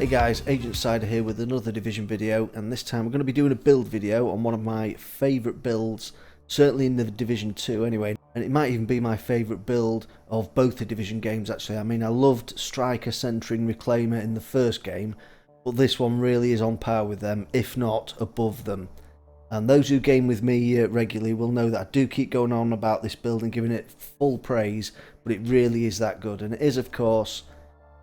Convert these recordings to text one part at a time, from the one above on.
Hey guys, Agent Cyder here with another Division video, and this time we're going to be doing a build video on one of my favourite builds, certainly in the Division 2 anyway, and it might even be my favourite build of both the Division games actually. I mean, I loved Striker, Centering, Reclaimer in the first game, but this one really is on par with them, if not above them. And those who game with me regularly will know that I do keep going on about this build and giving it full praise, but it really is that good, and it is of course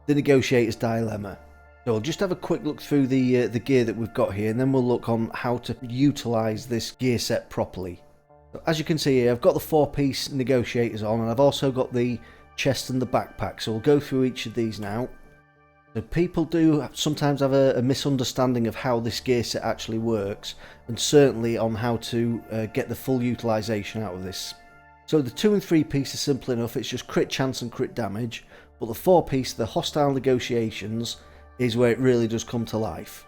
the Negotiators Dilemma. So I'll just have a quick look through the gear that we've got here, and then we'll look on how to utilise this gear set properly. So as you can see here, I've got the 4-piece Negotiators on, and I've also got the chest and the backpack, so we'll go through each of these now. So people do sometimes have a misunderstanding of how this gear set actually works, and certainly on how to get the full utilisation out of this. So the 2 and 3 piece is simple enough, it's just crit chance and crit damage, but the 4 piece, the hostile negotiations, is where it really does come to life.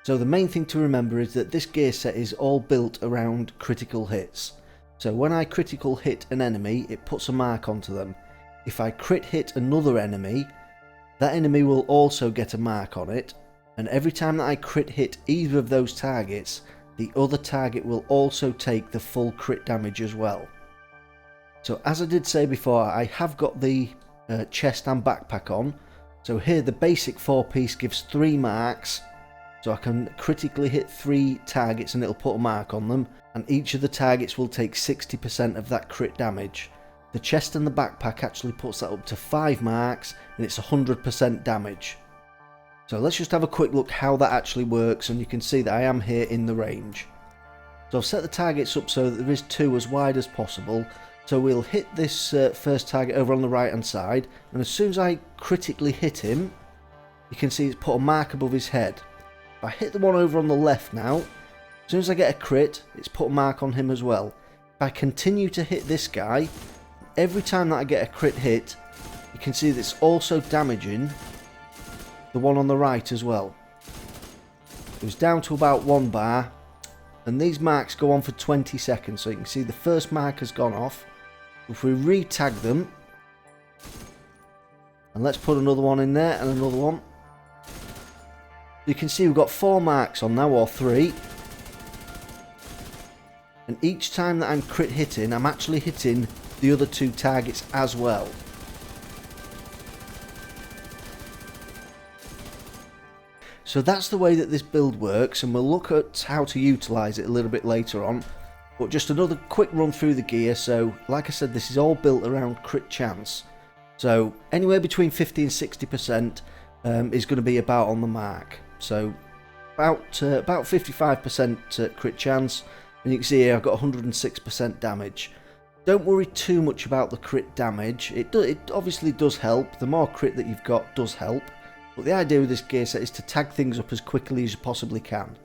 So the main thing to remember is that this gear set is all built around critical hits. So when I critical hit an enemy, it puts a mark onto them. If I crit hit another enemy, that enemy will also get a mark on it, and every time that I crit hit either of those targets, the other target will also take the full crit damage as well. So as I did say before, I have got the chest and backpack on. So here the basic 4-piece gives 3 marks, so I can critically hit 3 targets and it'll put a mark on them, and each of the targets will take 60% of that crit damage. The chest and the backpack actually puts that up to 5 marks, and it's 100% damage. So let's just have a quick look how that actually works, and you can see that I am here in the range. So I've set the targets up so that there is 2 as wide as possible. So we'll hit this first target over on the right hand side, and as soon as I critically hit him, you can see it's put a mark above his head. If I hit the one over on the left now, as soon as I get a crit, it's put a mark on him as well. If I continue to hit this guy, every time that I get a crit hit, you can see that it's also damaging the one on the right as well. It was down to about 1 bar, and these marks go on for 20 seconds, so you can see the first mark has gone off. If we re-tag them, and let's put another one in there and another one, you can see we've got 4 marks on now, or 3, and each time that I'm crit hitting, I'm actually hitting the other 2 targets as well. So that's the way that this build works, and we'll look at how to utilise it a little bit later on. But just another quick run through the gear. So like I said, this is all built around crit chance. So anywhere between 50 and 60% is going to be about on the mark. So about 55% crit chance, and you can see here I've got 106% damage. Don't worry too much about the crit damage. It obviously does help. The more crit that you've got does help. But the idea with this gear set is to tag things up as quickly as you possibly can.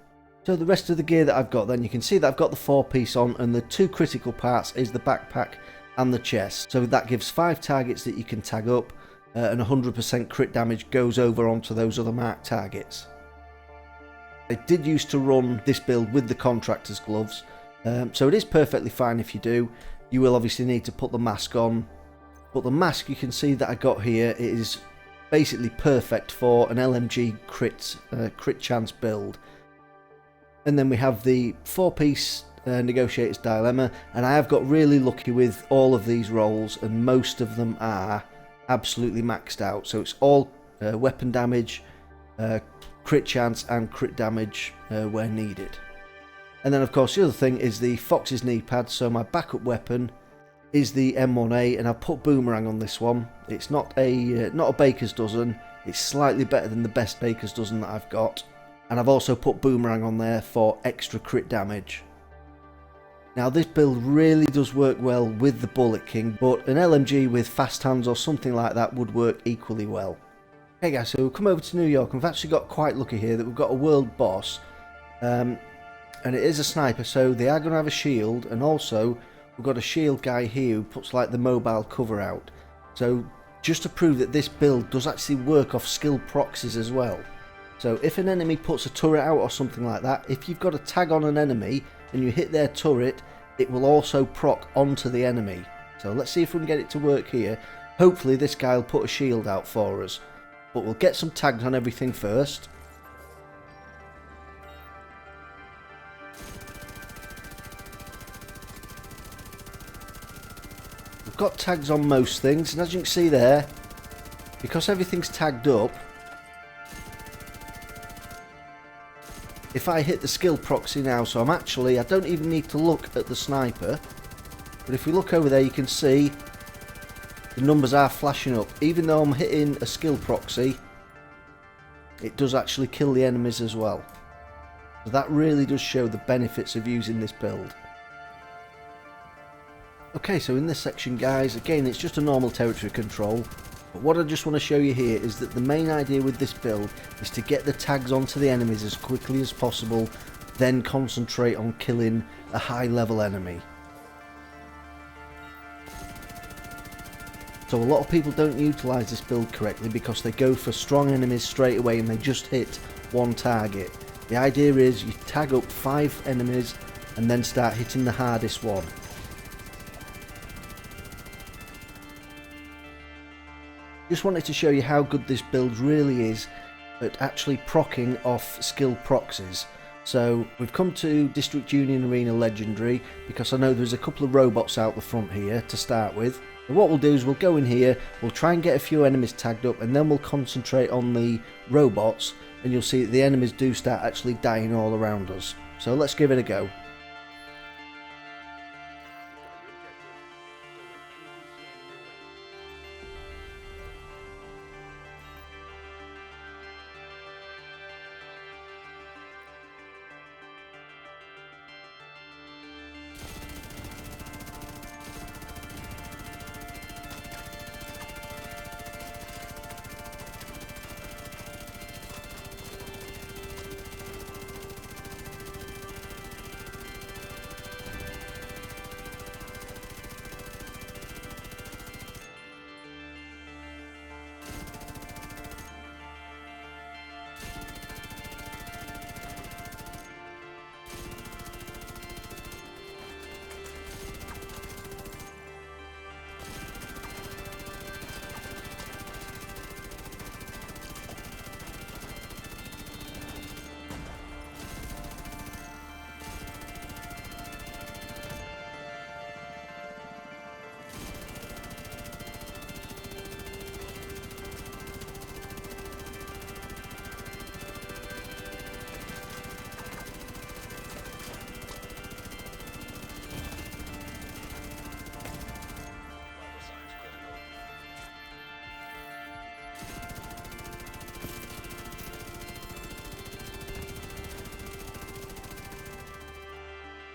So the rest of the gear that I've got then, you can see that I've got the 4-piece on, and the 2 critical parts is the backpack and the chest. So that gives 5 targets that you can tag up, and 100% crit damage goes over onto those other marked targets. I did used to run this build with the contractor's gloves, so it is perfectly fine if you do. You will obviously need to put the mask on, but the mask you can see that I got here is basically perfect for an LMG crit chance build. And then we have the 4-piece Negotiators Dilemma, and I have got really lucky with all of these rolls, and most of them are absolutely maxed out. So it's all weapon damage, crit chance and crit damage where needed. And then of course the other thing is the Fox's knee pad. So my backup weapon is the M1A, and I've put boomerang on this one. It's not a baker's dozen, it's slightly better than the best baker's dozen that I've got. And I've also put boomerang on there for extra crit damage. Now this build really does work well with the Bullet King, but an LMG with fast hands or something like that would work equally well. Hey guys, so we've come over to New York, and we've actually got quite lucky here that we've got a world boss, and it is a sniper, so they are going to have a shield, and also we've got a shield guy here who puts like the mobile cover out. So just to prove that this build does actually work off skill proxies as well. So if an enemy puts a turret out or something like that, if you've got a tag on an enemy and you hit their turret, it will also proc onto the enemy. So let's see if we can get it to work here. Hopefully this guy will put a shield out for us. but we'll get some tags on everything first. We've got tags on most things, and as you can see there, because everything's tagged up, if I hit the skill proxy now, so I don't even need to look at the sniper, but if we look over there you can see the numbers are flashing up. Even though I'm hitting a skill proxy, it does actually kill the enemies as well. So that really does show the benefits of using this build. Okay, so in this section guys, again it's just a normal territory control, but what I just want to show you here is that the main idea with this build is to get the tags onto the enemies as quickly as possible, then concentrate on killing a high level enemy. So a lot of people don't utilise this build correctly because they go for strong enemies straight away and they just hit one target. The idea is you tag up 5 enemies and then start hitting the hardest one. Just wanted to show you how good this build really is at actually proccing off skill proxies. So we've come to District Union Arena Legendary because I know there's a couple of robots out the front here to start with. And what we'll do is we'll go in here, we'll try and get a few enemies tagged up, and then we'll concentrate on the robots, and you'll see that the enemies do start actually dying all around us. So let's give it a go.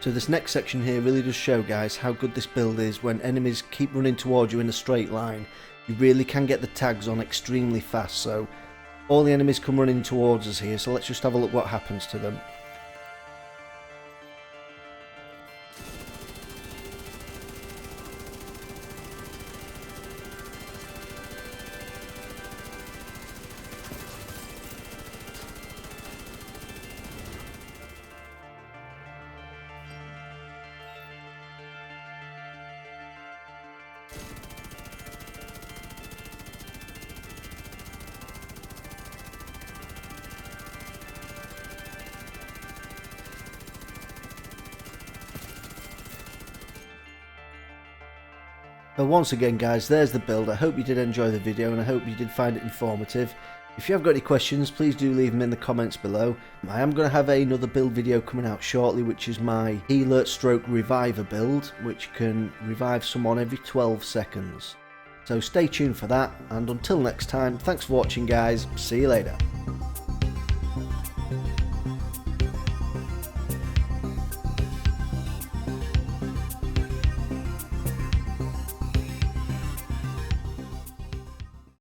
So this next section here really does show guys how good this build is when enemies keep running towards you in a straight line. You really can get the tags on extremely fast, so all the enemies come running towards us here, so let's just have a look what happens to them. So once again guys, there's the build. I hope you did enjoy the video and I hope you did find it informative. If you have got any questions, please do leave them in the comments below. I am going to have another build video coming out shortly, which is my healer stroke reviver build, which can revive someone every 12 seconds. So stay tuned for that, and until next time, thanks for watching guys, see you later.